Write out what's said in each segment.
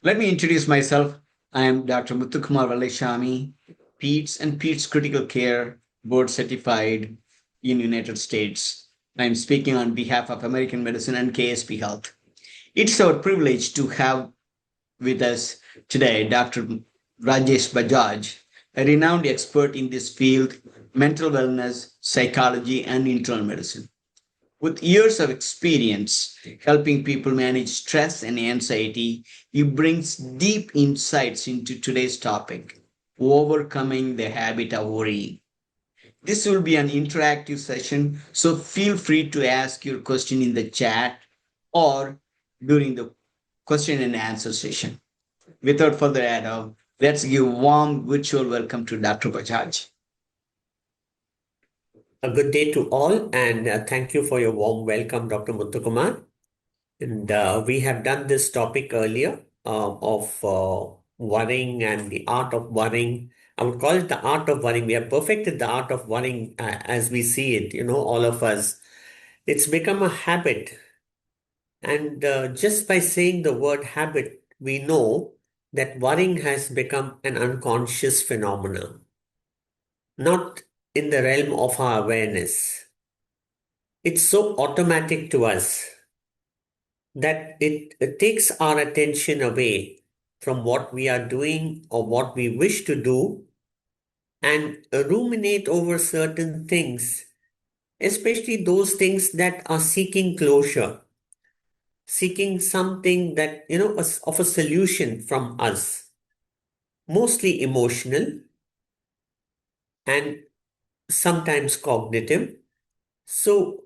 Let me introduce myself. I am Dr. Muthukumar Valleshami, PEDS and PEDS Critical Care Board Certified in United States. I am speaking on behalf of American Medicine and KSP Health. It's our privilege to have with us today Dr. Rajesh Bajaj, a renowned expert in this field, mental wellness, psychology, and internal medicine. With years of experience helping people manage stress and anxiety, he brings deep insights into today's topic, overcoming the habit of worrying. This will be an interactive session, so feel free to ask your question in the chat or during the question and answer session. Without further ado, let's give warm virtual welcome to Dr. Bajaj. A good day to all, and thank you for your warm welcome, Dr. Muthukumar. And we have done this topic earlier of worrying and the art of worrying. I would call it the art of worrying. We have perfected the art of worrying as we see it, all of us. It's become a habit. And just by saying the word habit, we know that worrying has become an unconscious phenomenon, not in the realm of our awareness. It's so automatic to us that it takes our attention away from what we are doing or what we wish to do and ruminate over certain things, especially those things that are seeking closure, seeking something that, of a solution from us, mostly emotional and sometimes cognitive. So,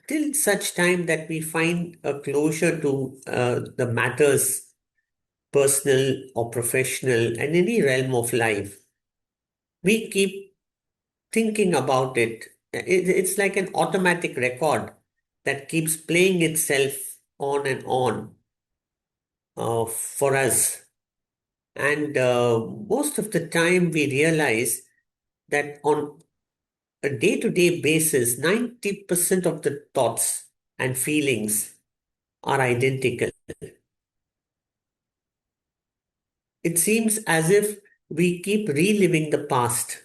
till such time that we find a closure to the matters, personal or professional, and any realm of life, we keep thinking about it. It's like an automatic record that keeps playing itself on and on for us. And most of the time, we realize that on a day to day basis, 90% of the thoughts and feelings are identical. It seems as if we keep reliving the past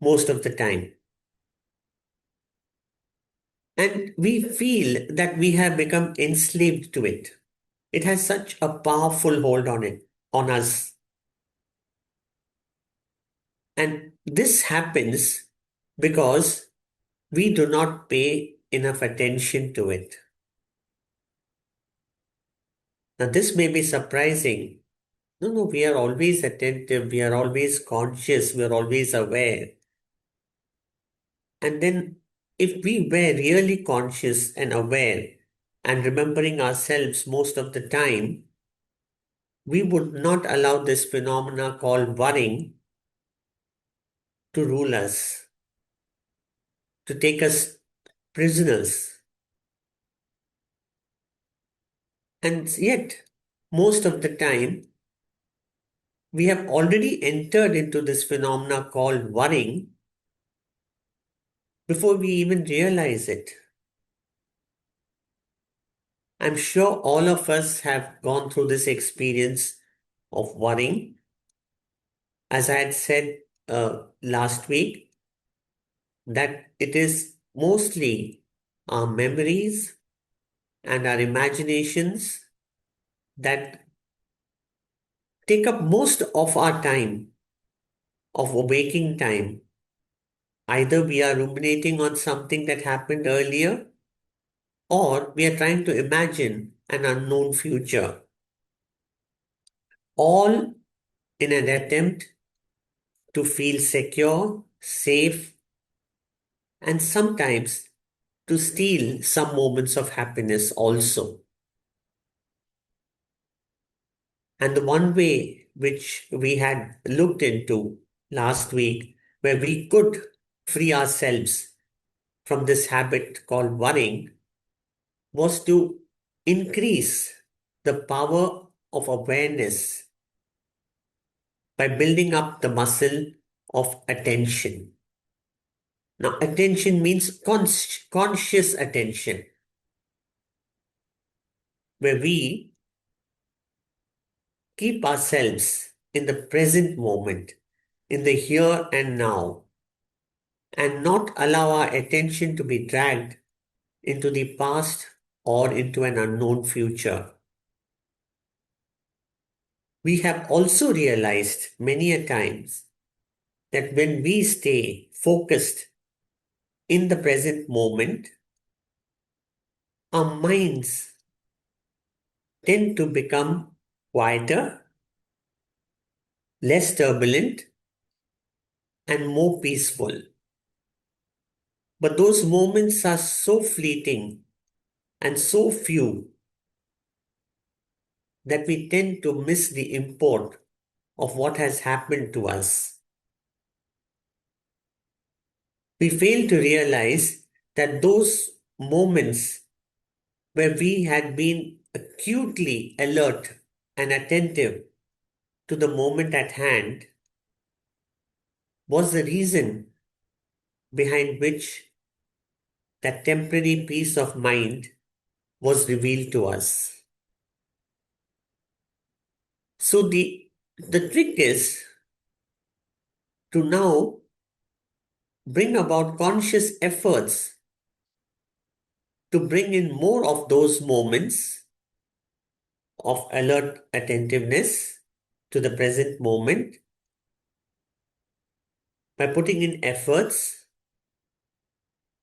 most of the time. And we feel that we have become enslaved to it. It has such a powerful hold on it, on us. And this happens because we do not pay enough attention to it. Now, this may be surprising. No, no, we are always attentive, we are always conscious, we are always aware. And then, if we were really conscious and aware and remembering ourselves most of the time, we would not allow this phenomena called worrying to rule us, to take us prisoners. And yet, most of the time, we have already entered into this phenomena called worrying before we even realize it. I'm sure all of us have gone through this experience of worrying. As I had said last week, that it is mostly our memories and our imaginations that take up most of our time, of waking time. Either we are ruminating on something that happened earlier, or we are trying to imagine an unknown future, all in an attempt to feel secure, safe, and sometimes to steal some moments of happiness also. And the one way which we had looked into last week, where we could free ourselves from this habit called worrying, was to increase the power of awareness by building up the muscle of attention. Now, attention means conscious attention, where we keep ourselves in the present moment, in the here and now, and not allow our attention to be dragged into the past or into an unknown future. We have also realized many a times that when we stay focused in the present moment, our minds tend to become quieter, less turbulent, and more peaceful. But those moments are so fleeting and so few that we tend to miss the import of what has happened to us. We fail to realize that those moments where we had been acutely alert and attentive to the moment at hand was the reason behind which that temporary peace of mind was revealed to us. So the trick is to now bring about conscious efforts to bring in more of those moments of alert attentiveness to the present moment by putting in efforts,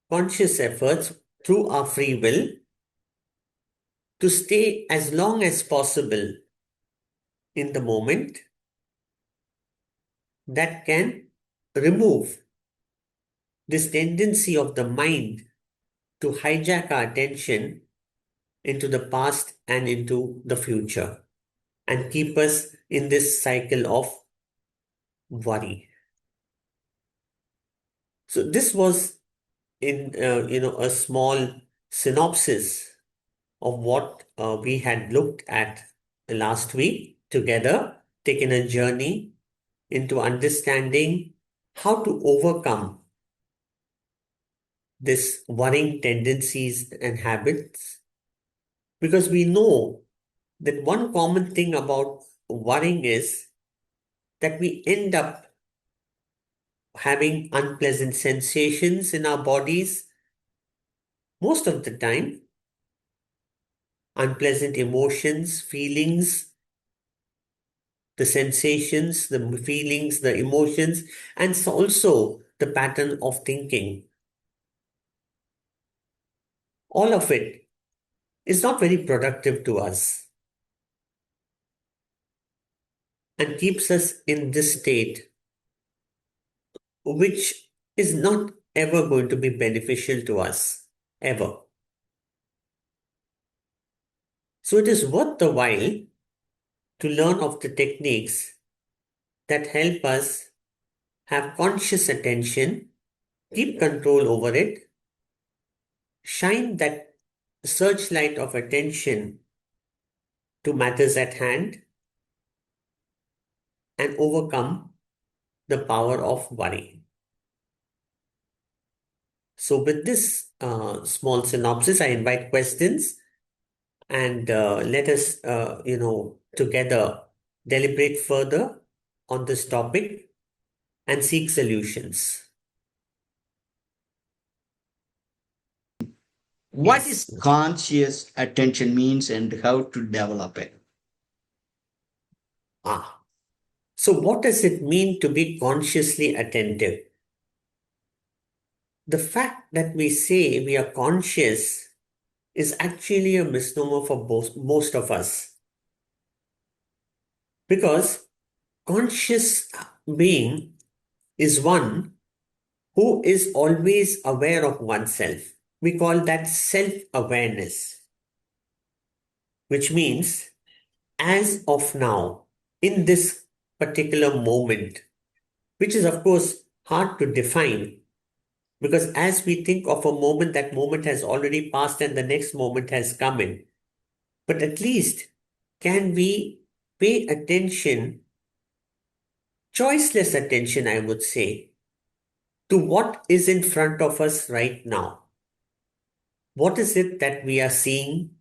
conscious efforts through our free will to stay as long as possible in the moment that can remove this tendency of the mind to hijack our attention into the past and into the future and keep us in this cycle of worry. So this was in a small synopsis of what we had looked at last week together, taken a journey into understanding how to overcome this worrying tendencies and habits, because we know that one common thing about worrying is that we end up having unpleasant sensations in our bodies most of the time, unpleasant emotions, feelings, the sensations, the feelings, the emotions, and also the pattern of thinking. All of it is not very productive to us and keeps us in this state, which is not ever going to be beneficial to us, ever. So it is worth the while to learn of the techniques that help us have conscious attention, keep control over it, shine that searchlight of attention to matters at hand, and overcome the power of worry. So, with this small synopsis, I invite questions and let us, together deliberate further on this topic and seek solutions. What Yes. is conscious attention means and how to develop it? Ah. So, what does it mean to be consciously attentive? The fact that we say we are conscious is actually a misnomer for most of us, because conscious being is one who is always aware of oneself. We call that self awareness, which means as of now, in this particular moment, which is, of course, hard to define because as we think of a moment, that moment has already passed and the next moment has come in. But at least, can we pay attention, choiceless attention, I would say, to what is in front of us right now? What is it that we are seeing?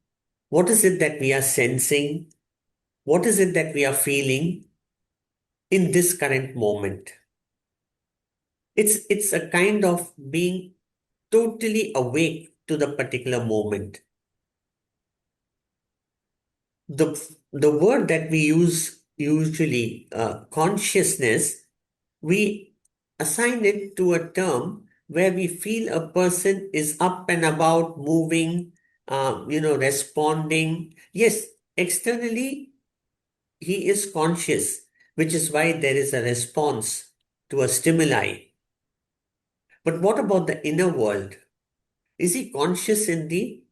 What is it that we are sensing? what is it that we are feeling in this current moment. It's a kind of being totally awake to the particular moment. The word that we use usually, consciousness, we assign it to a term where we feel a person is up and about, moving, responding. Yes, externally he is conscious, which is why there is a response to a stimuli. But what about the inner world? Is he conscious in the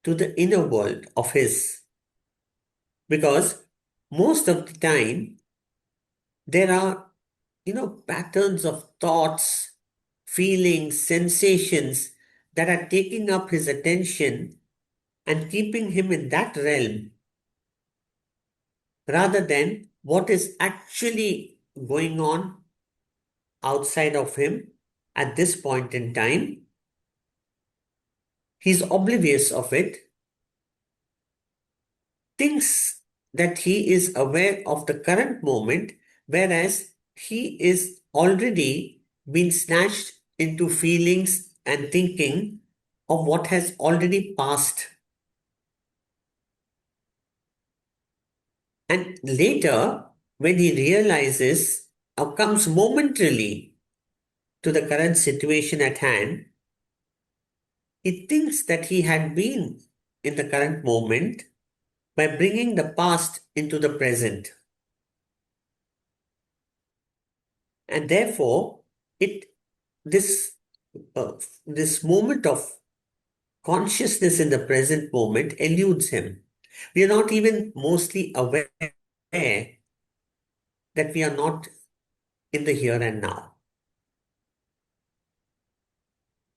to the inner world of his? Because most of the time there are, patterns of thoughts, feelings, sensations that are taking up his attention and keeping him in that realm rather than what is actually going on outside of him at this point in time. He's oblivious of it, thinks that he is aware of the current moment, whereas he is already been snatched into feelings and thinking of what has already passed. And later, when he realizes or comes momentarily to the current situation at hand, he thinks that he had been in the current moment by bringing the past into the present. And therefore, it this uh, this moment of consciousness in the present moment eludes him. We are not even mostly aware that we are not in the here and now.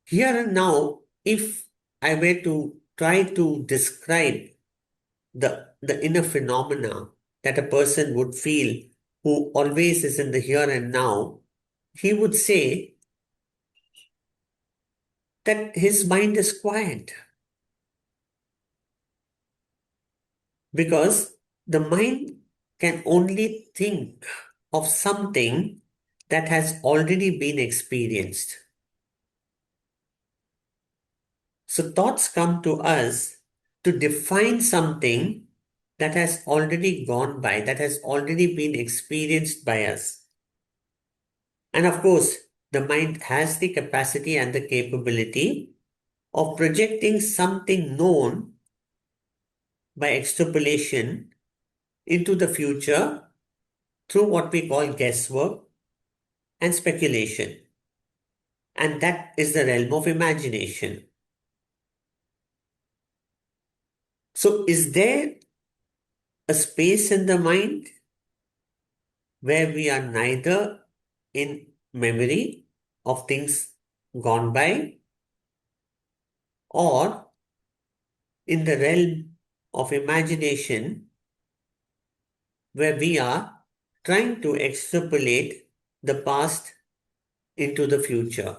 Here and now, if I were to try to describe the inner phenomena that a person would feel who always is in the here and now, he would say that his mind is quiet because the mind can only think of something that has already been experienced. So thoughts come to us to define something that has already gone by, that has already been experienced by us. And of course, the mind has the capacity and the capability of projecting something known by extrapolation into the future through what we call guesswork and speculation. And that is the realm of imagination. So, is there a space in the mind where we are neither in memory of things gone by or in the realm of imagination where we are trying to extrapolate the past into the future?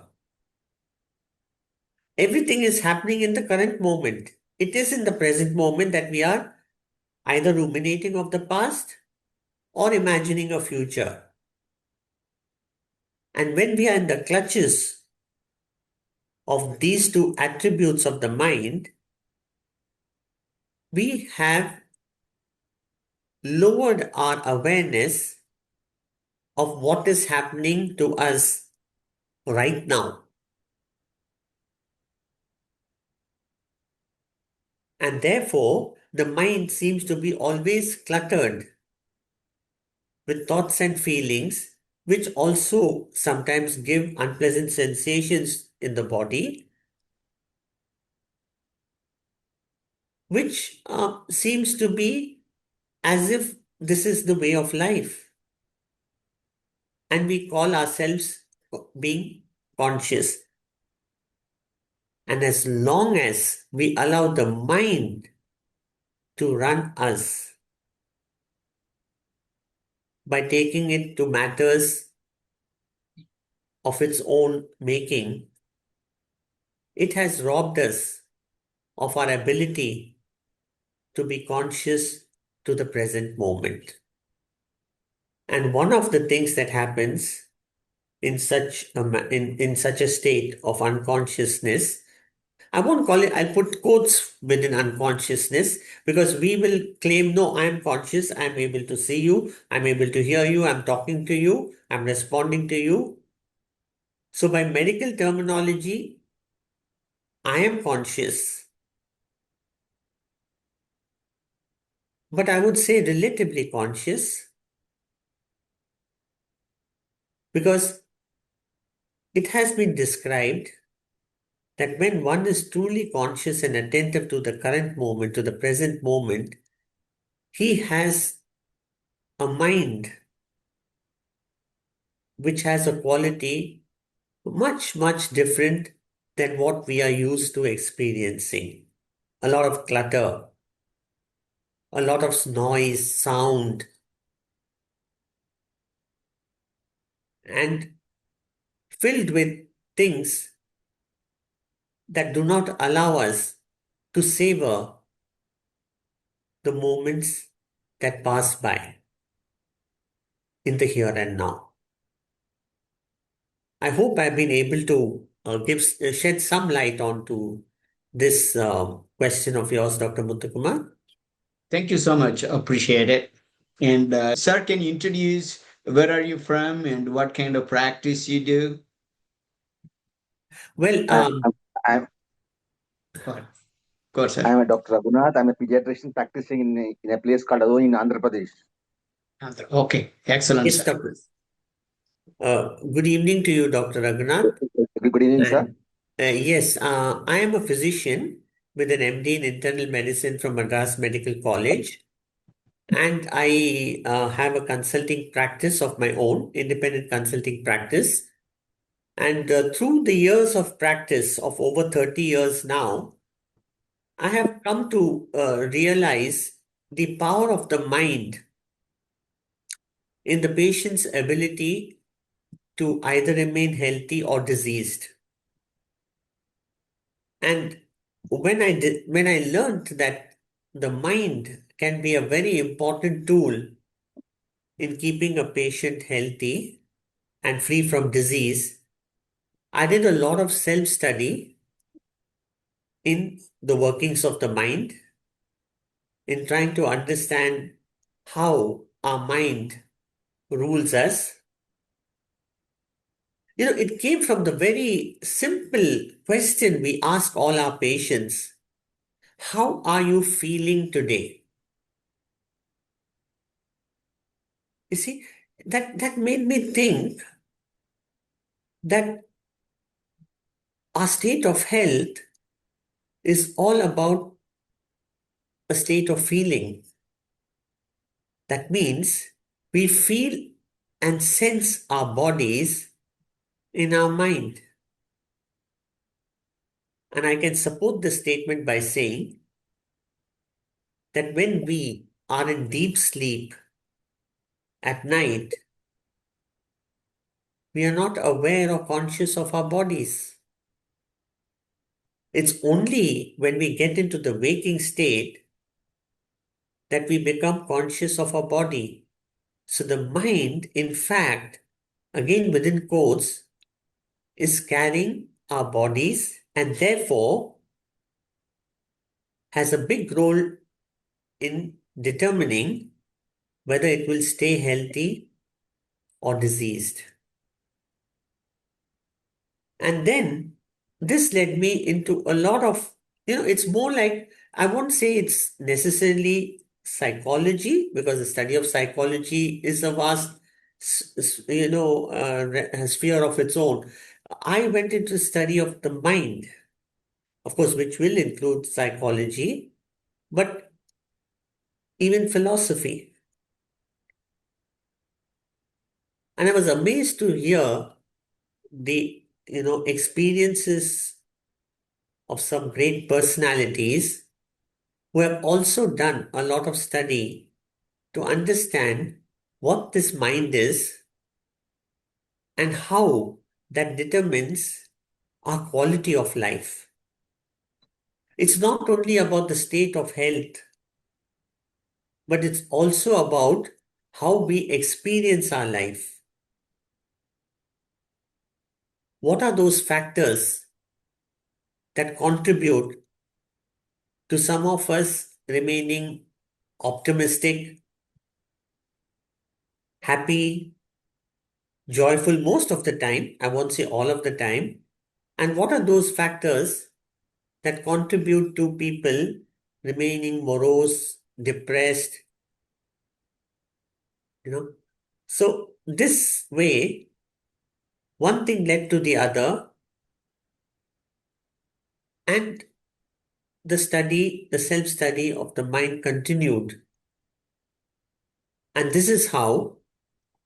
Everything is happening in the current moment. It is in the present moment that we are either ruminating of the past or imagining a future. And when we are in the clutches of these two attributes of the mind, we have lowered our awareness of what is happening to us right now. And therefore, the mind seems to be always cluttered with thoughts and feelings, which also sometimes give unpleasant sensations in the body, which seems to be as if this is the way of life. And we call ourselves being conscious. And as long as we allow the mind to run us by taking it to matters of its own making, it has robbed us of our ability to be conscious to the present moment. And one of the things that happens in such a state of unconsciousness, I won't call it, I'll put quotes within unconsciousness, because we will claim, no, I am conscious, I'm able to see you, I'm able to hear you, I'm talking to you, I'm responding to you. So by medical terminology, I am conscious, but I would say relatively conscious, because it has been described that when one is truly conscious and attentive to the current moment, to the present moment, he has a mind which has a quality much, much different than what we are used to experiencing. A lot of clutter, a lot of noise, sound, and filled with things that do not allow us to savor the moments that pass by in the here and now. I hope I've been able to shed some light onto this question of yours, Dr. Muthukumar. Thank you so much. Appreciate it. And sir, can you introduce where are you from and what kind of practice you do? Well, I, I'm, Go ahead. Go ahead, I'm sir. a Dr. Raghunath. I'm a pediatrician practicing in a place called Adoni in Andhra Pradesh. Okay, excellent, yes, sir. Dr. Good evening to you, Dr. Raghunath. Good evening, sir. And yes, I am a physician with an MD in internal medicine from Madras Medical College. And I have a consulting practice of my own, independent consulting practice. And through the years of practice of over 30 years now, I have come to realize the power of the mind in the patient's ability to either remain healthy or diseased. And when I learned that the mind can be a very important tool in keeping a patient healthy and free from disease, I did a lot of self-study in the workings of the mind, in trying to understand how our mind rules us. It came from the very simple question we ask all our patients: how are you feeling today? You see, that made me think that our state of health is all about a state of feeling. That means we feel and sense our bodies in our mind. And I can support this statement by saying that when we are in deep sleep at night, we are not aware or conscious of our bodies. It's only when we get into the waking state that we become conscious of our body. So the mind, in fact, again within quotes, is carrying our bodies and therefore has a big role in determining whether it will stay healthy or diseased. And then this led me into a lot of, it's more like, I won't say it's necessarily psychology, because the study of psychology is a vast, sphere of its own. I went into study of the mind, of course, which will include psychology, but even philosophy. And I was amazed to hear the, experiences of some great personalities who have also done a lot of study to understand what this mind is and how that determines our quality of life. It's not only about the state of health but it's also about how we experience our life. What are those factors that contribute to some of us remaining optimistic, happy, joyful most of the time? I won't say all of the time. And what are those factors that contribute to people remaining morose, depressed, you know? So, this way, one thing led to the other, and the self study of the mind continued. And this is how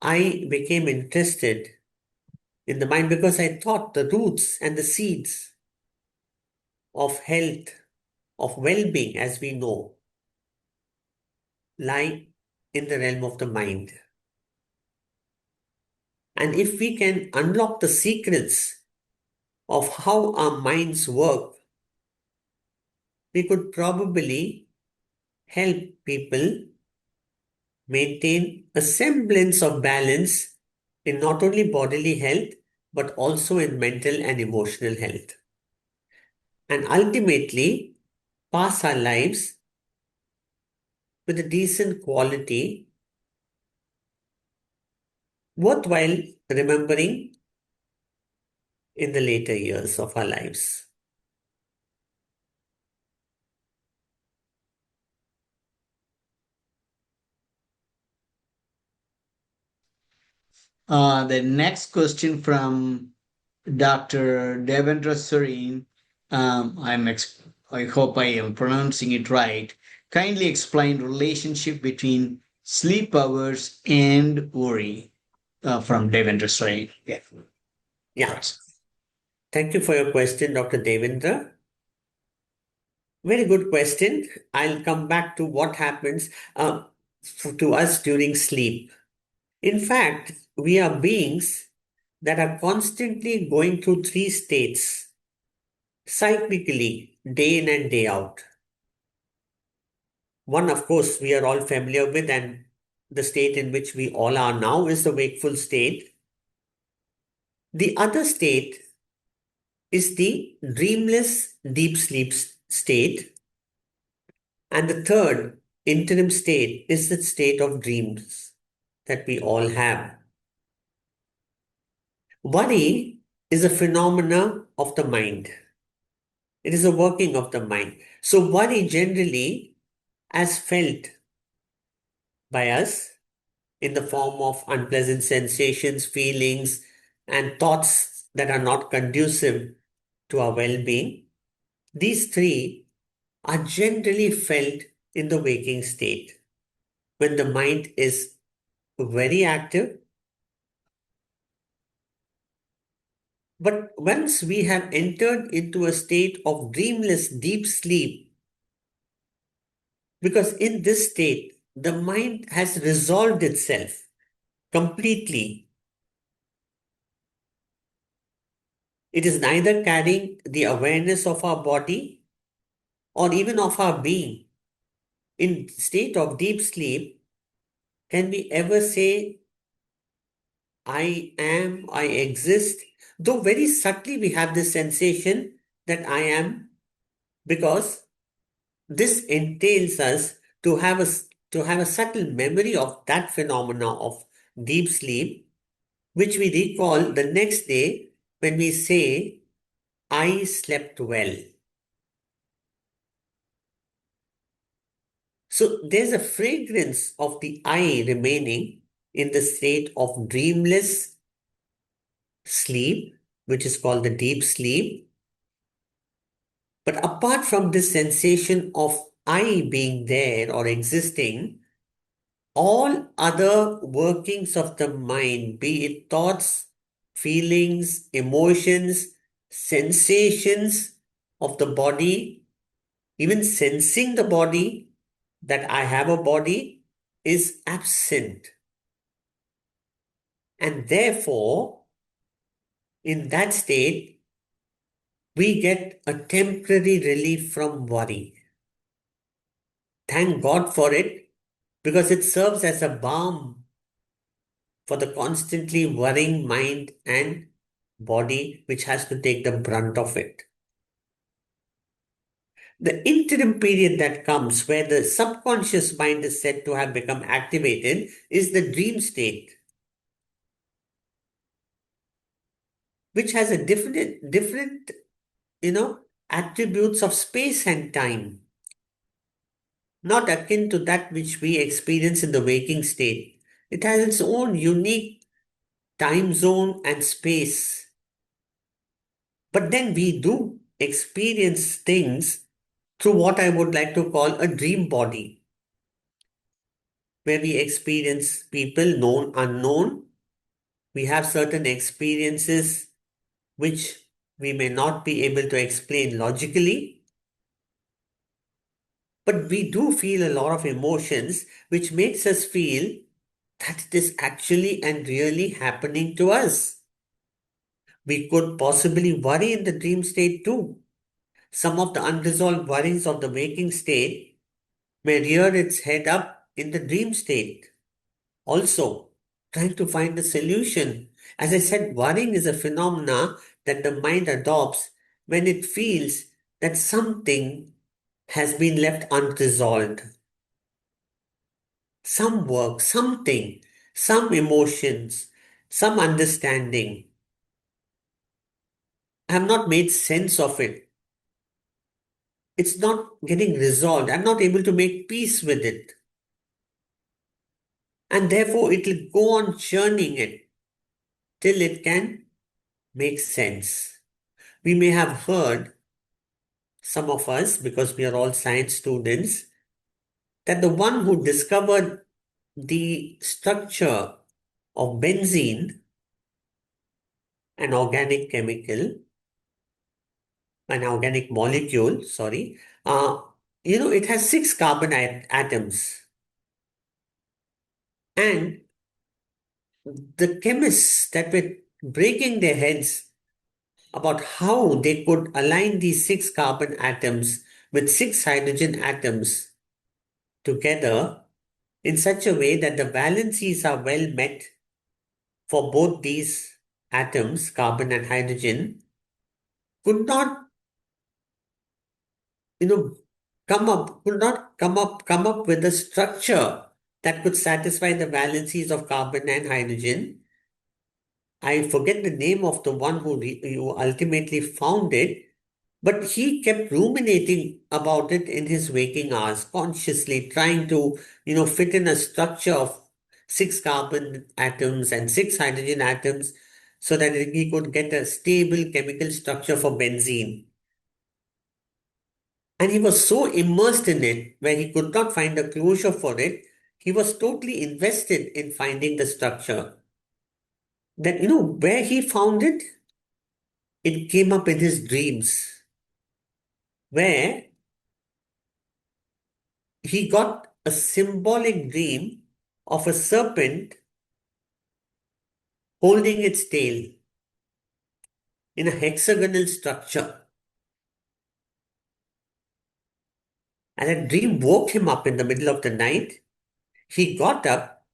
I became interested in the mind, because I thought the roots and the seeds of health, of well being, as we know, lie in the realm of the mind. And if we can unlock the secrets of how our minds work, we could probably help people maintain a semblance of balance in not only bodily health, but also in mental and emotional health. And ultimately, pass our lives with a decent quality, worthwhile remembering in the later years of our lives. The next question from Dr. Devendra Sureen. I hope I am pronouncing it right. Kindly explain relationship between sleep hours and worry. From Devendra Sureen. Yeah. Yeah. Thank you for your question, Dr. Devendra. Very good question. I'll come back to what happens to us during sleep. In fact, we are beings that are constantly going through three states cyclically, day in and day out. One, of course, we are all familiar with, and the state in which we all are now is the wakeful state. The other state is the dreamless deep sleep state. And the third interim state is the state of dreams that we all have. Worry is a phenomena of the mind. It is a working of the mind. So worry generally, as felt by us in the form of unpleasant sensations, feelings, and thoughts that are not conducive to our well-being, these three are generally felt in the waking state when the mind is very active. But once we have entered into a state of dreamless deep sleep, because in this state, the mind has resolved itself completely. It is neither carrying the awareness of our body or even of our being. In state of deep sleep, can we ever say, I am, I exist? Though very subtly we have this sensation that I am, because this entails us to have a subtle memory of that phenomena of deep sleep, which we recall the next day when we say, I slept well. So there's a fragrance of the I remaining in the state of dreamless sleep, which is called the deep sleep. But apart from this sensation of I being there or existing, all other workings of the mind, be it thoughts, feelings, emotions, sensations of the body, even sensing the body, that I have a body, is absent. And therefore, in that state, we get a temporary relief from worry. Thank God for it, because it serves as a balm for the constantly worrying mind and body, which has to take the brunt of it. The interim period that comes where the subconscious mind is said to have become activated is the dream state, which has a different, attributes of space and time, not akin to that which we experience in the waking state. It has its own unique time zone and space. But then we do experience things through what I would like to call a dream body, where we experience people known, unknown. We have certain experiences which we may not be able to explain logically, but we do feel a lot of emotions which makes us feel that it is actually and really happening to us. We could possibly worry in the dream state too. Some of the unresolved worries of the waking state may rear its head up in the dream state. Also, trying to find a solution. As I said, worrying is a phenomena that the mind adopts when it feels that something has been left unresolved. Some work, something, some emotions, some understanding. I have not made sense of it. It's not getting resolved. I'm not able to make peace with it. And therefore, it will go on churning it till it can make sense. We may have heard, some of us, because we are all science students, that the one who discovered the structure of benzene, an organic chemical, an organic molecule, sorry, it has six carbon atoms. And the chemists that were breaking their heads about how they could align these six carbon atoms with six hydrogen atoms together in such a way that the valencies are well met for both these atoms, carbon and hydrogen, could not, you know, come up with a structure that could satisfy the valencies of carbon and hydrogen. I forget the name of the one who ultimately found it, but he kept ruminating about it in his waking hours, consciously trying to, fit in a structure of six carbon atoms and six hydrogen atoms so that he could get a stable chemical structure for benzene. And he was so immersed in it, where he could not find a closure for it, he was totally invested in finding the structure. That, where he found it, it came up in his dreams, where he got a symbolic dream of a serpent holding its tail in a hexagonal structure. And that dream woke him up in the middle of the night. He got up,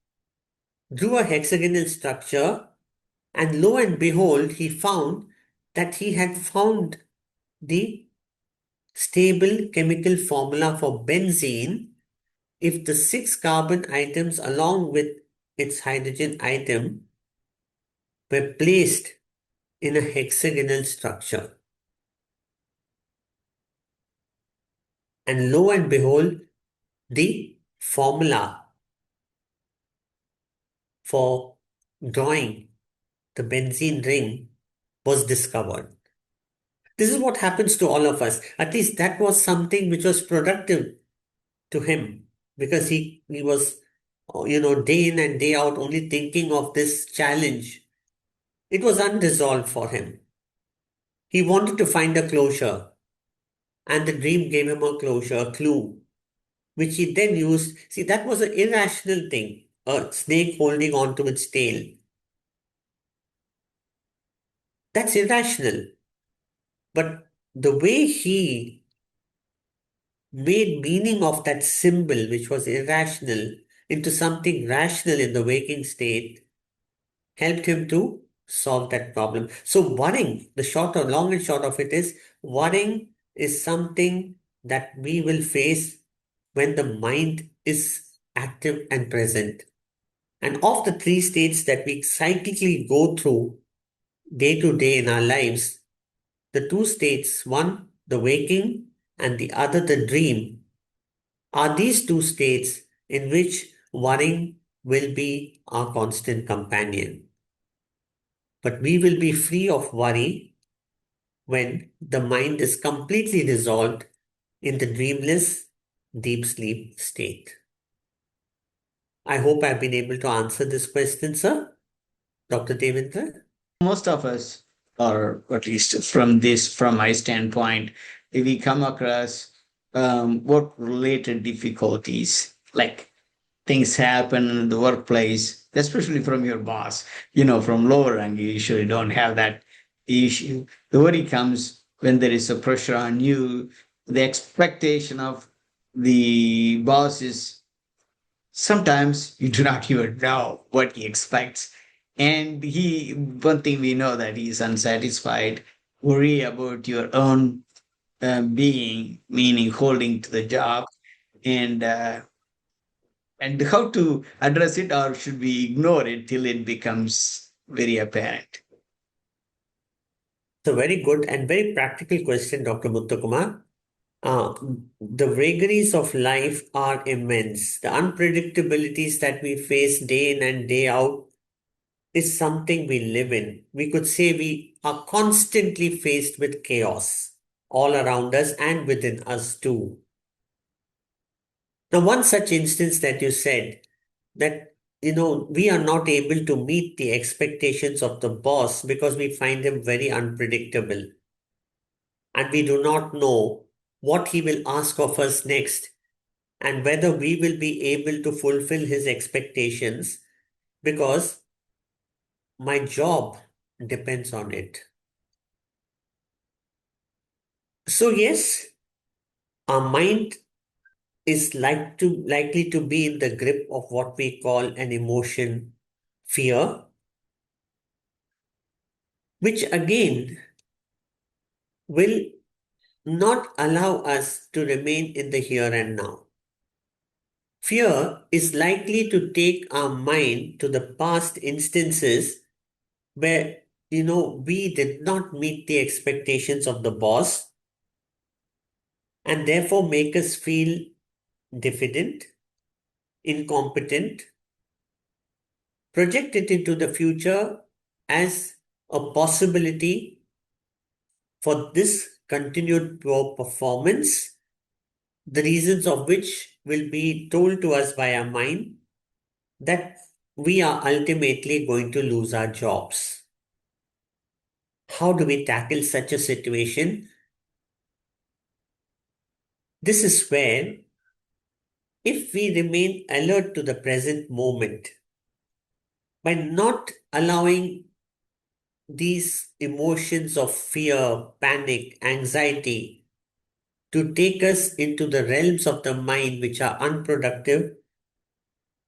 drew a hexagonal structure, and lo and behold, he found that he had found the stable chemical formula for benzene if the six carbon atoms along with its hydrogen atom were placed in a hexagonal structure. And lo and behold, the formula for drawing the benzene ring was discovered. This is what happens to all of us. At least that was something which was productive to him because he was, day in and day out only thinking of this challenge. It was unresolved for him. He wanted to find a closure, and the dream gave him a closure, a clue, which he then used. See, that was an irrational thing, a snake holding on to its tail. That's irrational. But the way he made meaning of that symbol, which was irrational, into something rational in the waking state helped him to solve that problem. So worrying, the short or long and short of it is, worrying is something that we will face when the mind is active and present. And of the three states that we cyclically go through day to day in our lives, the two states, one the waking and the other the dream, are these two states in which worrying will be our constant companion. But we will be free of worry when the mind is completely dissolved in the dreamless deep sleep state. I hope I've been able to answer this question, sir. Dr. Devendra? Most of us, or at least from my standpoint, if we come across work related difficulties, like things happen in the workplace, especially from your boss, from lower rank, you usually don't have that issue. The worry comes when there is a pressure on you, the expectation of the boss is sometimes you do not even know what he expects. And one thing we know that he is unsatisfied, worry about your own being, meaning holding to the job, and how to address it, or should we ignore it till it becomes very apparent? It's a very good and very practical question, Dr. Muthukumar. Uh, the vagaries of life are immense. The unpredictabilities that we face day in and day out is something we live in. We could say we are constantly faced with chaos all around us and within us too. Now, one such instance that you said that, we are not able to meet the expectations of the boss because we find him very unpredictable and we do not know what he will ask of us next and whether we will be able to fulfill his expectations because my job depends on it. So, yes, our mind is likely to be in the grip of what we call an emotion, fear, which again will not allow us to remain in the here and now. Fear is likely to take our mind to the past instances where, we did not meet the expectations of the boss and therefore make us feel diffident, incompetent, project it into the future as a possibility for this continued poor performance, the reasons of which will be told to us by our mind that we are ultimately going to lose our jobs. How do we tackle such a situation? This is where, if we remain alert to the present moment, by not allowing these emotions of fear, panic, anxiety to take us into the realms of the mind which are unproductive,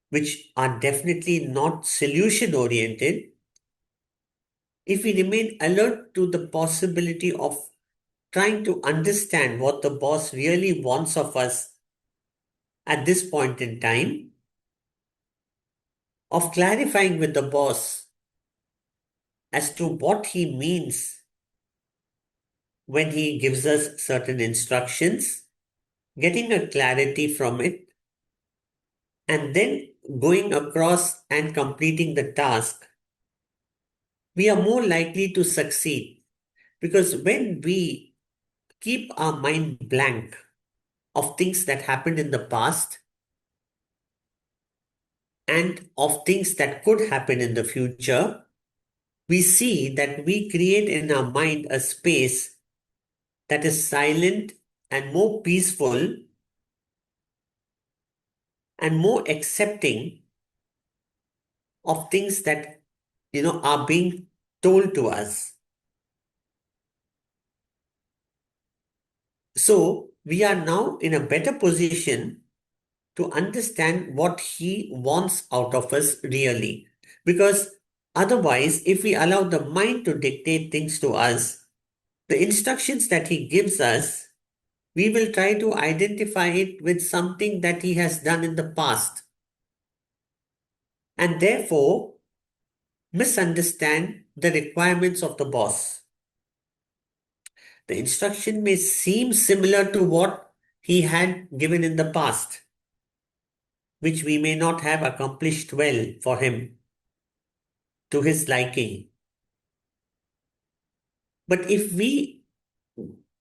which are definitely not solution oriented, if we remain alert to the possibility of trying to understand what the boss really wants of us at this point in time, of clarifying with the boss as to what he means when he gives us certain instructions, getting a clarity from it, and then going across and completing the task, we are more likely to succeed. Because when we keep our mind blank of things that happened in the past and of things that could happen in the future, we see that we create in our mind a space that is silent and more peaceful and more accepting of things that are being told to us. So we are now in a better position to understand what he wants out of us really. Because otherwise, if we allow the mind to dictate things to us, the instructions that he gives us, we will try to identify it with something that he has done in the past, and therefore misunderstand the requirements of the boss. The instruction may seem similar to what he had given in the past, which we may not have accomplished well for him to his liking. But if we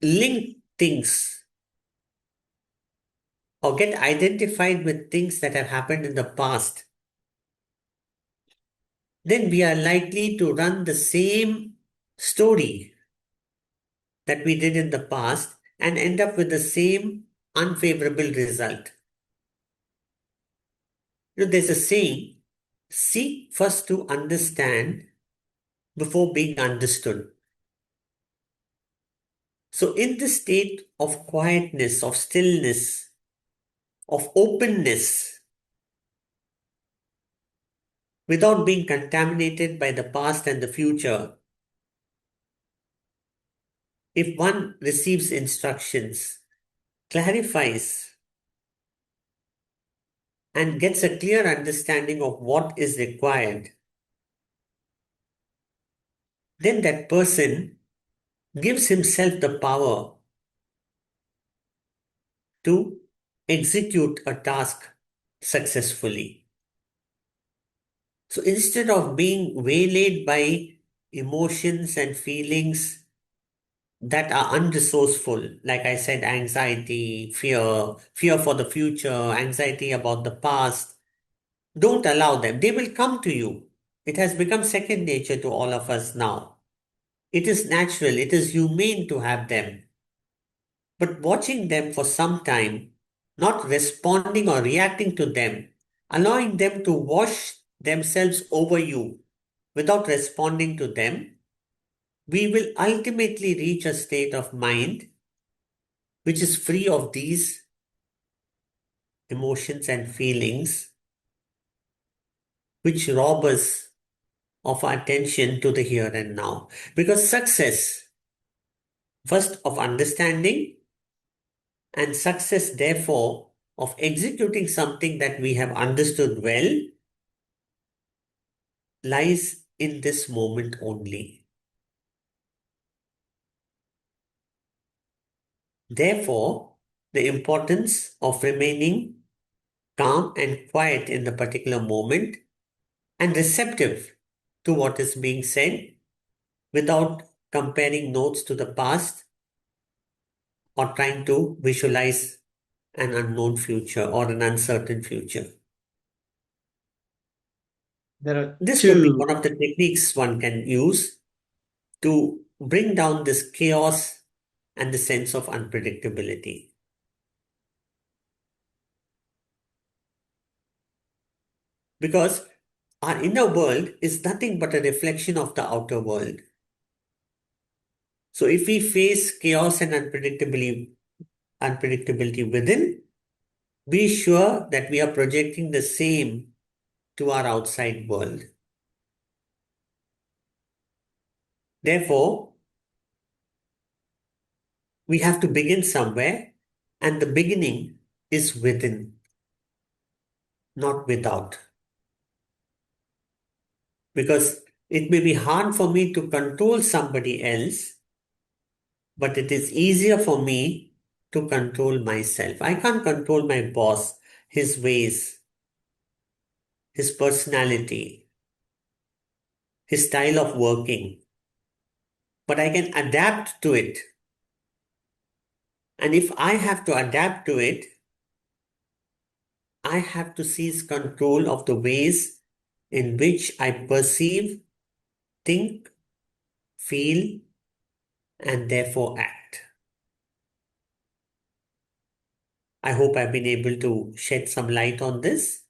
link things or get identified with things that have happened in the past, then we are likely to run the same story that we did in the past and end up with the same unfavorable result. There's a saying, seek first to understand before being understood. So, in this state of quietness, of stillness, of openness, without being contaminated by the past and the future, if one receives instructions, clarifies, and gets a clear understanding of what is required, then that person gives himself the power to execute a task successfully. So instead of being waylaid by emotions and feelings that are unresourceful, like I said, anxiety, fear for the future, anxiety about the past, don't allow them. They will come to you. It has become second nature to all of us now. It is natural, it is humane to have them. But watching them for some time, not responding or reacting to them, allowing them to wash themselves over you without responding to them, we will ultimately reach a state of mind which is free of these emotions and feelings which rob us of our attention to the here and now. Because success, first of understanding, and success, therefore, of executing something that we have understood well, lies in this moment only. Therefore, the importance of remaining calm and quiet in the particular moment and receptive to what is being said without comparing notes to the past or trying to visualize an unknown future or an uncertain future. There are This could be two. one of the techniques one can use to bring down this chaos and the sense of unpredictability. Because our inner world is nothing but a reflection of the outer world. So if we face chaos and unpredictability within, be sure that we are projecting the same to our outside world. Therefore, we have to begin somewhere, and the beginning is within, not without. Because it may be hard for me to control somebody else, but it is easier for me to control myself. I can't control my boss, his ways, his personality, his style of working, but I can adapt to it. And if I have to adapt to it, I have to seize control of the ways in which I perceive, think, feel, and therefore act. I hope I've been able to shed some light on this.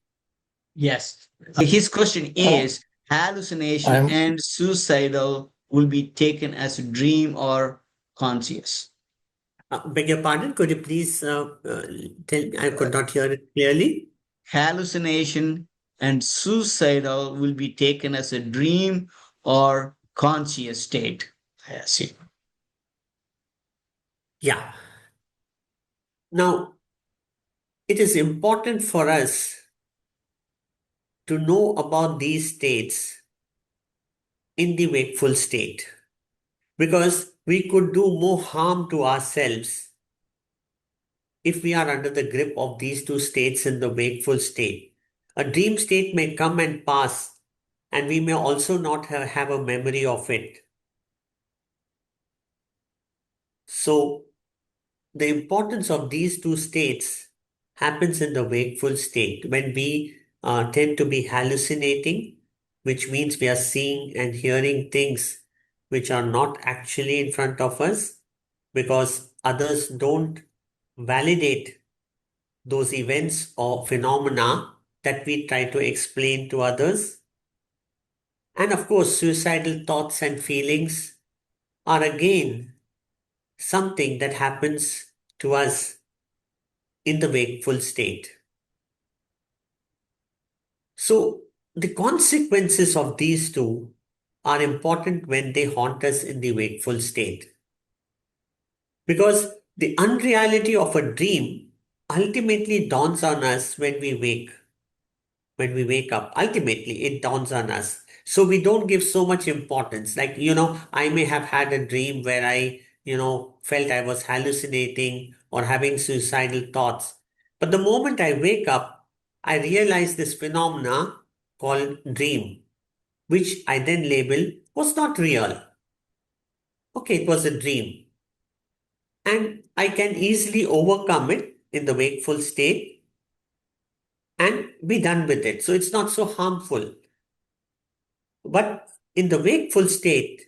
Yes. His question is hallucination I'm and suicidal will be taken as a dream or conscious. Beg your pardon, could you please tell me? I could not hear it clearly. Hallucination and suicidal will be taken as a dream or conscious state. I see. Yeah. Now, it is important for us to know about these states in the wakeful state because we could do more harm to ourselves if we are under the grip of these two states in the wakeful state. A dream state may come and pass, and we may also not have a memory of it. So, the importance of these two states happens in the wakeful state when we tend to be hallucinating, which means we are seeing and hearing things which are not actually in front of us because others don't validate those events or phenomena that we try to explain to others. And of course, suicidal thoughts and feelings are again something that happens to us in the wakeful state. So, the consequences of these two are important when they haunt us in the wakeful state. Because the unreality of a dream ultimately dawns on us when we wake up. Ultimately, it dawns on us. So we don't give so much importance. Like, I may have had a dream where I felt I was hallucinating or having suicidal thoughts. But the moment I wake up, I realize this phenomena called dream, which I then label was not real. Okay, it was a dream. And I can easily overcome it in the wakeful state and be done with it. So it's not so harmful. But in the wakeful state,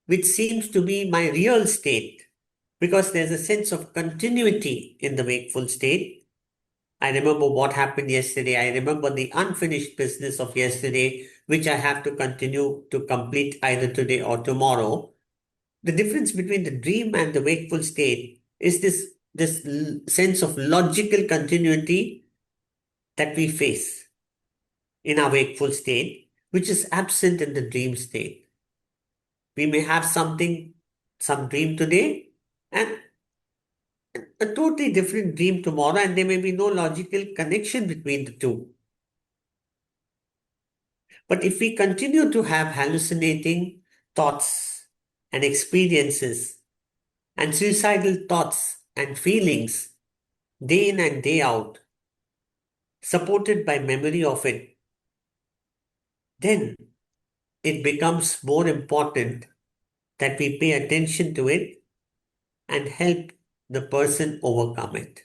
which seems to be my real state, because there's a sense of continuity in the wakeful state. I remember what happened yesterday. I remember the unfinished business of yesterday, which I have to continue to complete either today or tomorrow. The difference between the dream and the wakeful state is this sense of logical continuity that we face in our wakeful state, which is absent in the dream state. We may have some dream today, and a totally different dream tomorrow, and there may be no logical connection between the two. But if we continue to have hallucinating thoughts and experiences and suicidal thoughts and feelings day in and day out, supported by memory of it, then it becomes more important that we pay attention to it and help the person overcome it.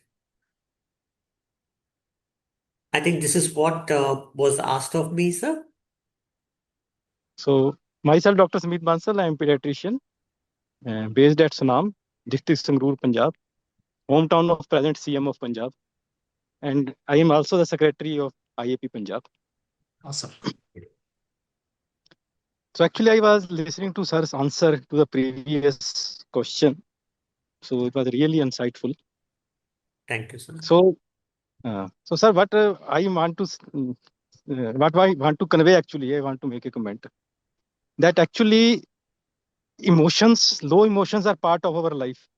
I think this is what was asked of me, sir. So, myself, Dr. Smith Bansal, I am pediatrician based at Sanam, district Sangrur, Punjab, hometown of present CM of Punjab. And I am also the secretary of IAP Punjab. Awesome. So, actually, I was listening to sir's answer to the previous question. So, it was really insightful. Thank you, sir. So, sir, what I want to what I want to convey, actually, I want to make a comment that actually emotions, low emotions are part of our life,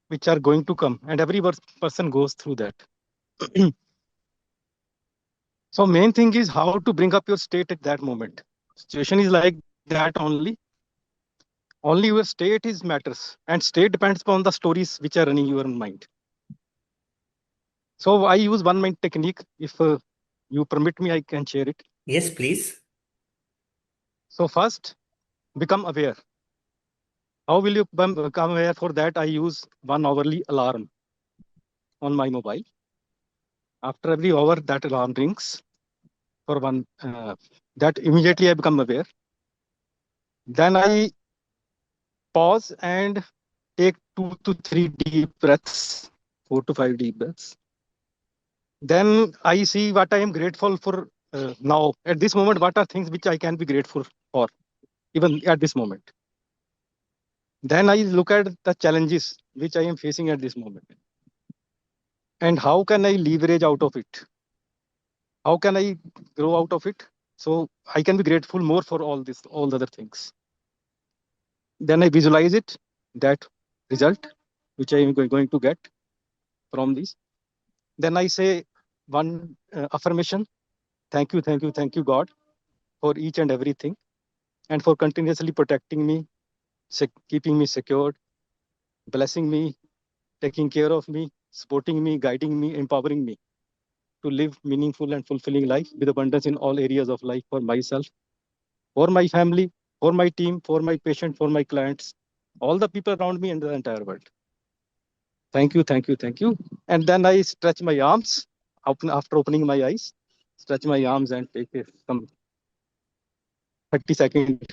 which are going to come, and every person goes through that. So main thing is how to bring up your state at that moment. Situation is like that only. Only your state is matters, and state depends upon the stories which are running your mind. So I use one mind technique. If you permit me, I can share it. Yes, please. So first, become aware. How will you become aware? For that, I use one hourly alarm on my mobile. After every hour, that alarm rings for one. That immediately I become aware. Then I pause and take 2 to 3 deep breaths, 4 to 5 deep breaths. Then I see what I am grateful for now. At this moment, what are things which I can be grateful for, even at this moment. Then I look at the challenges which I am facing at this moment. And how can I leverage out of it? How can I grow out of it? So I can be grateful more for all the other things. Then I visualize it, that result which I am going to get from this. Then I say one affirmation: thank you, God, for each and everything, and for continuously protecting me, keeping me secured, blessing me, taking care of me, supporting me, guiding me, empowering me to live meaningful and fulfilling life with abundance in all areas of life, for myself, for my family, for my team, for my patient, for my clients, all the people around me and the entire world. Thank you. And then I stretch my arms after opening my eyes, stretch my arms and take some 30-second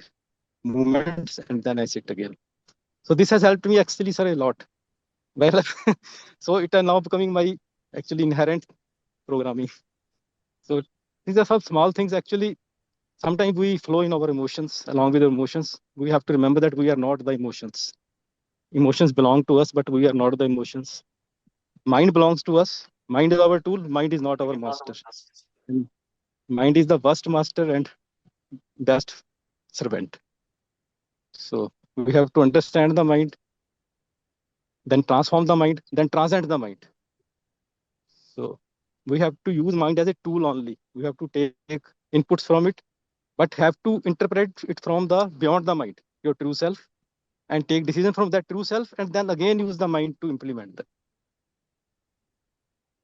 movements, and then I sit again. So this has helped me actually, sir, a lot. Well, so it is now becoming my actually inherent programming. So these are some small things. Actually, sometimes we flow in our emotions along with our emotions. We have to remember that we are not the emotions. Emotions belong to us, but we are not the emotions. Mind belongs to us. Mind is our tool. Mind is not our master. And mind is the worst master and best servant. So we have to understand the mind, then transform the mind, then transcend the mind. So we have to use mind as a tool only. We have to take inputs from it, but have to interpret it from the beyond the mind, your true self, and take decision from that true self, and then again use the mind to implement that.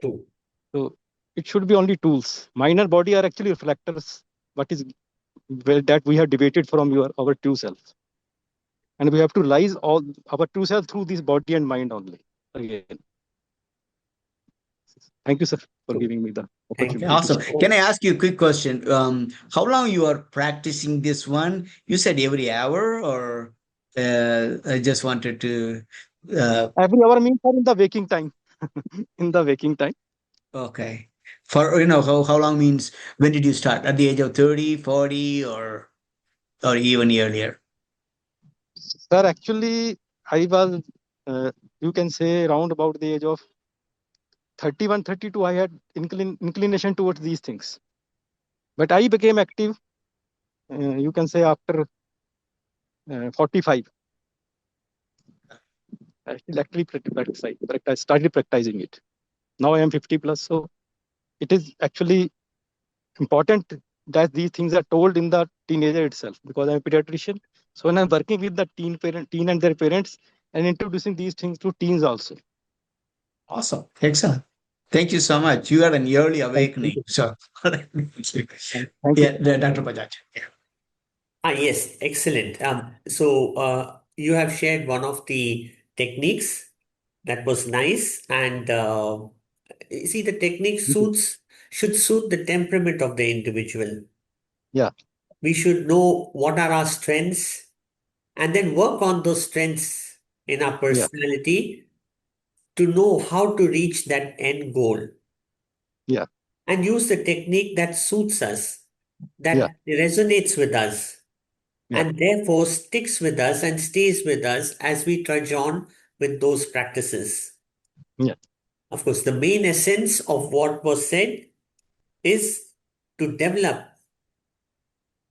True. So it should be only tools. Mind and body are actually reflectors. What is that we have debated from our true self, and we have to realize all our true self through this body and mind only. Again, thank you, sir, for True. giving me the Thank Okay, you. opportunity to awesome. speak. Can I ask you a quick question? How long you are practicing this one? You said every hour, or I just wanted to. Every hour means for in the waking time. In the waking time. Okay. For how long means when did you start? At the age of 30, 40, or even earlier? Sir, actually, I was, you can say, around about the age of 31, 32. I had inclination towards these things. But I became active, you can say, after 45. I still actually started practicing it. Now I am 50 plus. So it is actually important that these things are told in the teenager itself, because I'm a pediatrician. So when I'm working with the teen and their parents, and introducing these things to teens also. Awesome. Excellent. Thank you so much. You had an early Thank awakening. you. So, Thank you. yeah, Dr. Bajaj. Yeah. Yes, excellent. So you have shared one of the techniques that was nice, and you see, the technique should suit the temperament of the individual. Yeah, We should know what are our strengths and then work on those strengths in our yeah, personality to know how to reach that end goal yeah, and use the technique that suits us, yeah, that resonates with us, yeah, and therefore sticks with us and stays with us as we trudge on with those practices. yeah, Of course, the main essence of what was said is to develop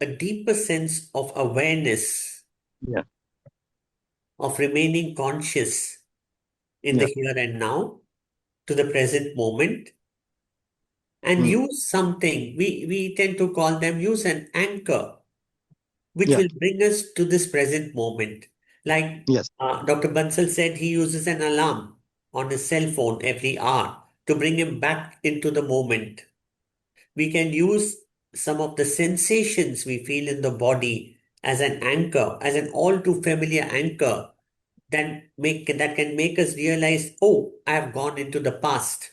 a deeper sense of awareness, yeah, of remaining conscious in the yeah, here and now, to the present moment, and mm, use something. We tend to call them, use an anchor, which yeah, will bring us to this present moment. Like yes, Dr. Bansal said, he uses an alarm on his cell phone every hour to bring him back into the moment. We can use some of the sensations we feel in the body as an anchor, as an all too familiar anchor that can make us realize, oh, I have gone into the past.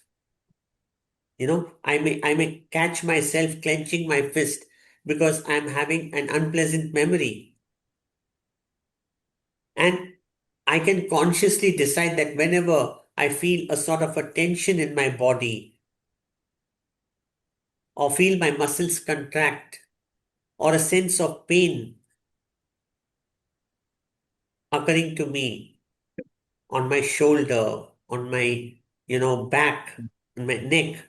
I may catch myself clenching my fist because I'm having an unpleasant memory. And I can consciously decide that whenever I feel a sort of a tension in my body, or feel my muscles contract, or a sense of pain occurring to me on my shoulder, on my, back, on my neck,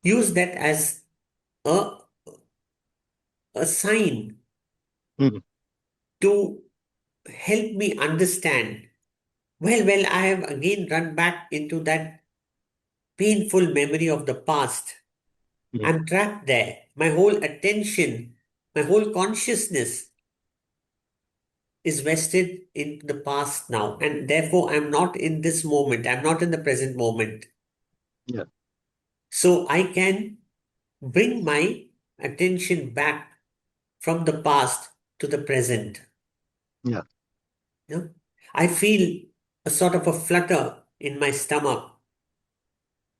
use that as a, a sign Hmm. to help me understand. Well, I have again run back into that painful memory of the past. Hmm. I'm trapped there. My whole attention, my whole consciousness is vested in the past now. And therefore, I'm not in this moment. I'm not in the present moment. Yeah. So I can bring my attention back from the past to the present. Yeah. You know? I feel a sort of a flutter in my stomach.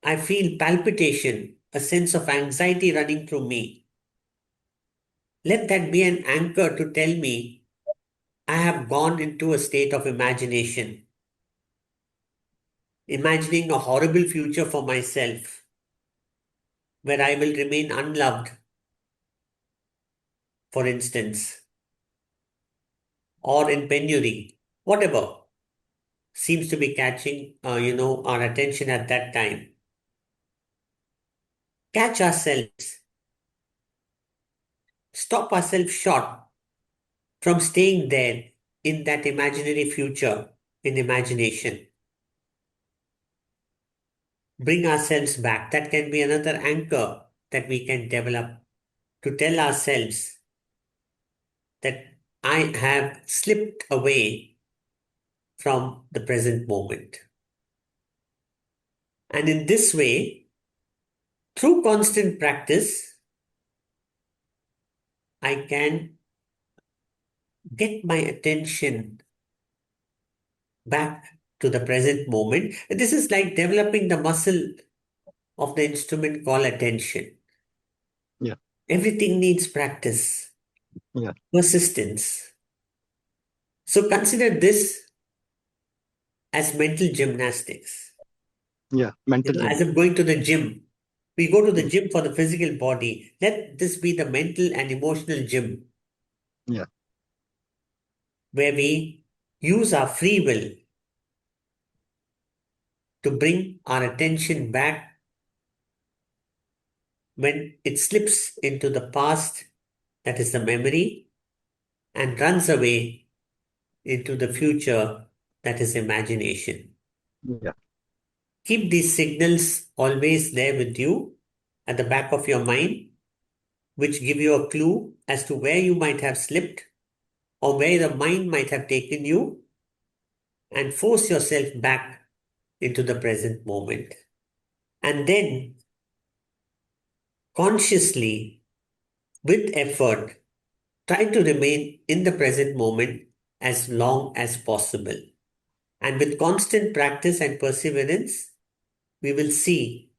I feel palpitation, a sense of anxiety running through me. Let that be an anchor to tell me I have gone into a state of imagination, imagining a horrible future for myself where I will remain unloved, for instance, or in penury, whatever seems to be catching, our attention at that time. Catch ourselves, stop ourselves short from staying there in that imaginary future in imagination. Bring ourselves back. That can be another anchor that we can develop to tell ourselves that I have slipped away from the present moment. And in this way, through constant practice, I can get my attention back to the present moment. And this is like developing the muscle of the instrument called attention. Yeah. Everything needs practice, Yeah. persistence. So consider this as mental gymnastics. Yeah. Mental gym. As if going to the gym. We go to the Hmm. gym for the physical body. Let this be the mental and emotional gym Yeah. where we use our free will to bring our attention back when it slips into the past, that is the memory, and runs away into the future, that is imagination. Yeah. Keep these signals always there with you at the back of your mind, which give you a clue as to where you might have slipped or where the mind might have taken you, and force yourself back into the present moment. And then consciously, with effort, try to remain in the present moment as long as possible. And with constant practice and perseverance, we will see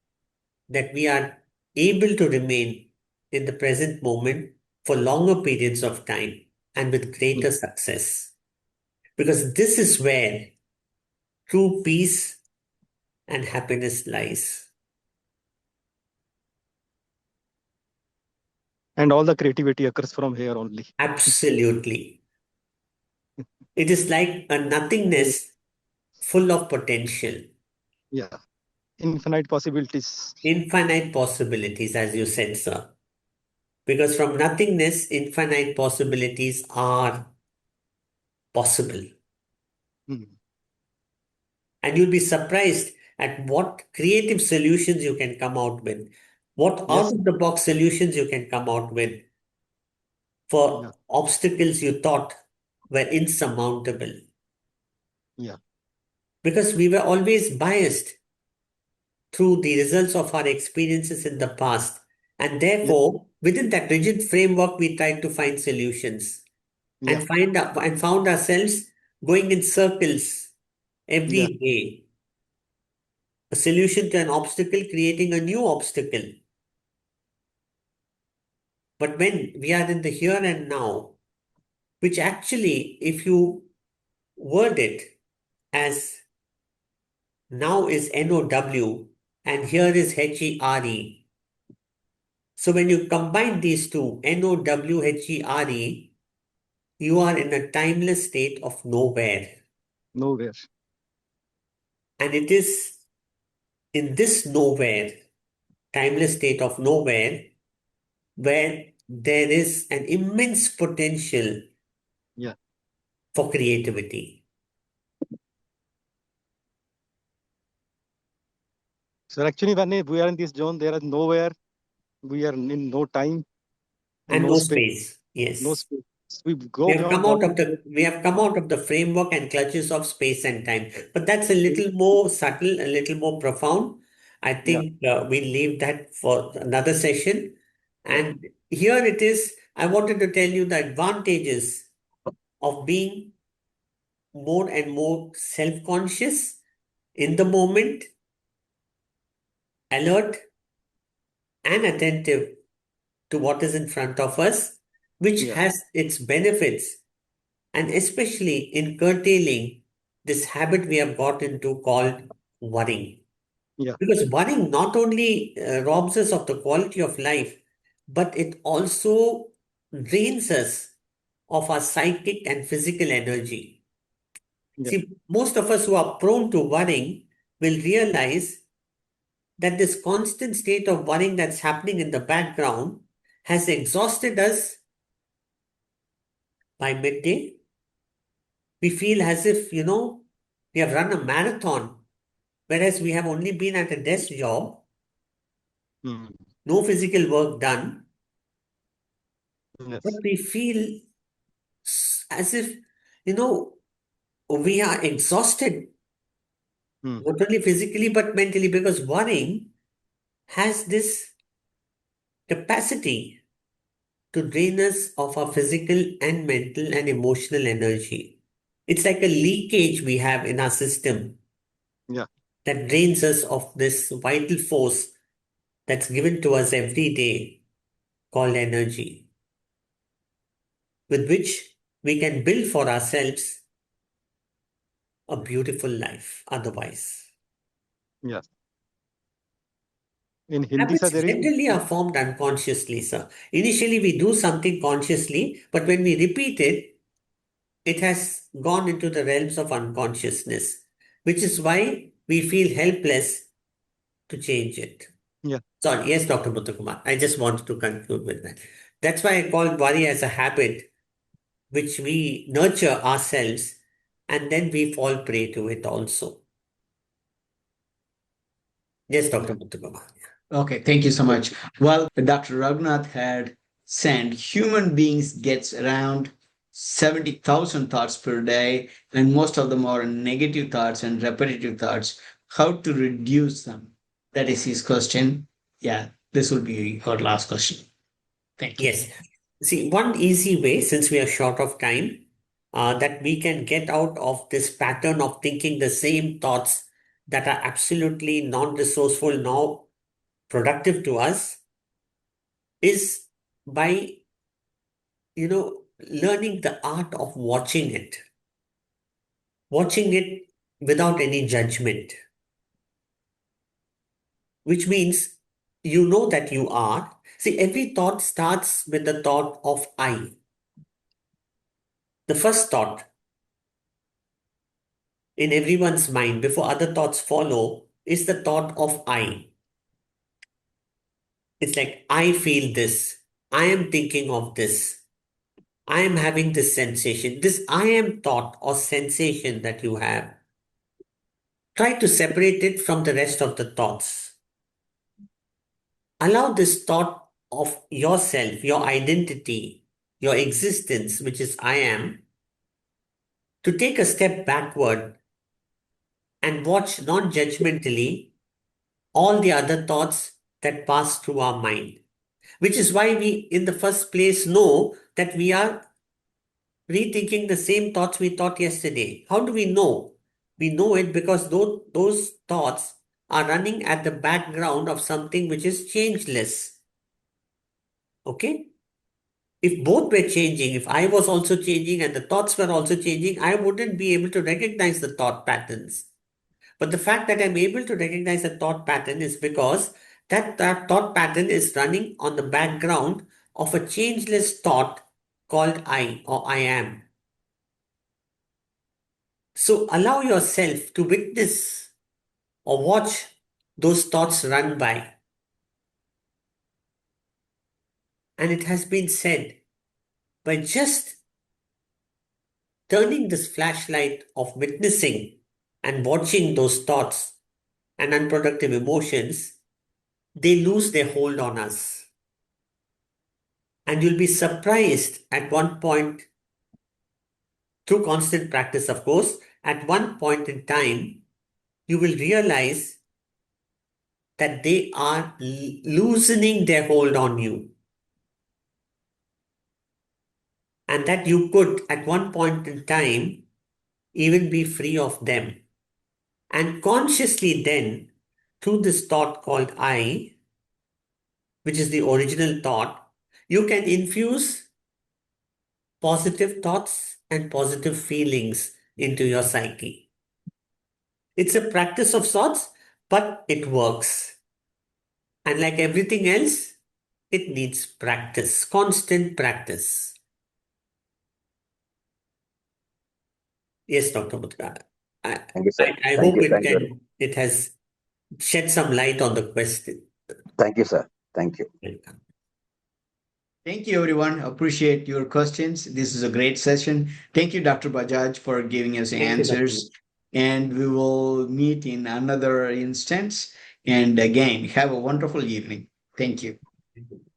that we are able to remain in the present moment for longer periods of time and with Yeah. greater success. Because this is where true peace and happiness lies. And all the creativity occurs from here only. Absolutely. It is like a nothingness full of potential, Yeah. Infinite possibilities. infinite possibilities, as you said, sir. Because from nothingness, infinite possibilities are possible. Hmm. And you'll be surprised at what creative solutions you can come out with, what out Yes. of the box solutions you can come out with Yeah. for obstacles you thought were insurmountable. Yeah. Because we were always biased through the results of our experiences in the past. And Yeah. therefore, within that rigid framework, we tried to find solutions Yeah. and found ourselves going in circles Yeah. every day. A solution to an obstacle, creating a new obstacle. But when we are in the here and now, which actually, if you word it as now is NOW and here is HERE. So when you combine these two, NOWHERE, you are in a timeless state of nowhere. Nowhere. And it is in this nowhere, timeless state of nowhere, where there is an immense potential Yeah. for creativity. So actually, when we are in this zone, there is nowhere. We are in no time and And no no space. space. Yes. No space. We We go have beyond come out body. of the framework and clutches of space and time. But that's a little more subtle, a little more profound. I Yeah. think we'll leave that for another session. Yeah. And here it is. I wanted to tell you the advantages of being more and more self-conscious in the moment, alert and attentive to what is in front of us, which Yeah. has its benefits, and especially in curtailing this habit we have got into called worrying. Yeah. Because worrying not only robs us of the quality of life, but it also drains us of our psychic and physical energy. Yeah. See, most of us who are prone to worrying will realize that this constant state of worrying that's happening in the background has exhausted us by midday. We feel as if, we have run a marathon, whereas we have only been at a desk job, Mm. no physical work done, but Yes. we feel as if, you know, we are exhausted, Mm. not only physically but mentally, because worrying has this capacity to drain us of our physical and mental and emotional energy. It's like a leakage we have in our system Yeah. that drains us of this vital force that's given to us every day called energy, with which we can build for ourselves a beautiful life otherwise. Yeah. In Hindi, sir, Habits there is. generally are formed unconsciously, sir. Initially, we do something consciously, but when we repeat it, it has gone into the realms of unconsciousness, which is why we feel helpless to change it. Yeah. Sorry, yes, Dr. Muthukumar. I just wanted to conclude with that. That's why I call worry as a habit which we nurture ourselves and then we fall prey to it also. Yes, Dr. Muthukumar. Okay, thank you so much. Well, Dr. Raghunath had said human beings gets around 70,000 thoughts per day, and most of them are negative thoughts and repetitive thoughts. How to reduce them? That is his question. Yeah, this will be our last question. Thank you. Yes. See, one easy way, since we are short of time, that we can get out of this pattern of thinking the same thoughts that are absolutely non-resourceful, now productive to us, is by, learning the art of watching it without any judgment, which means you know that you are. See, every thought starts with the thought of I. The first thought in everyone's mind before other thoughts follow is the thought of I. It's like, I feel this. I am thinking of this. I am having this sensation. This I am thought or sensation that you have. Try to separate it from the rest of the thoughts. Allow this thought of yourself, your identity, your existence, which is I am, to take a step backward and watch non judgmentally all the other thoughts that pass through our mind. Which is why we, in the first place, know that we are rethinking the same thoughts we thought yesterday. How do we know? We know it because those thoughts are running at the background of something which is changeless. Okay? If both were changing, if I was also changing and the thoughts were also changing, I wouldn't be able to recognize the thought patterns. But the fact that I'm able to recognize a thought pattern is because that thought pattern is running on the background of a changeless thought called I or I am. So allow yourself to witness or watch those thoughts run by. And it has been said, by just turning this flashlight of witnessing and watching those thoughts and unproductive emotions, they lose their hold on us. And you'll be surprised at one point, through constant practice, of course, at one point in time, you will realize that they are loosening their hold on you. And that you could, at one point in time, even be free of them. And consciously then, through this thought called I, which is the original thought, you can infuse positive thoughts and positive feelings into your psyche. It's a practice of sorts, but it works. And like everything else, it needs practice, constant practice. Yes, Dr. Mutra. Thank you, sir. I Thank hope you. Thank you. it has shed some light on the question. Thank you, sir. Thank you. Thank you, everyone. Appreciate your questions. This is a great session. Thank you, Dr. Bajaj, for giving us Thank you, Dr. answers. And we will meet in another instance. And again, have a wonderful evening. Thank you. Mutra.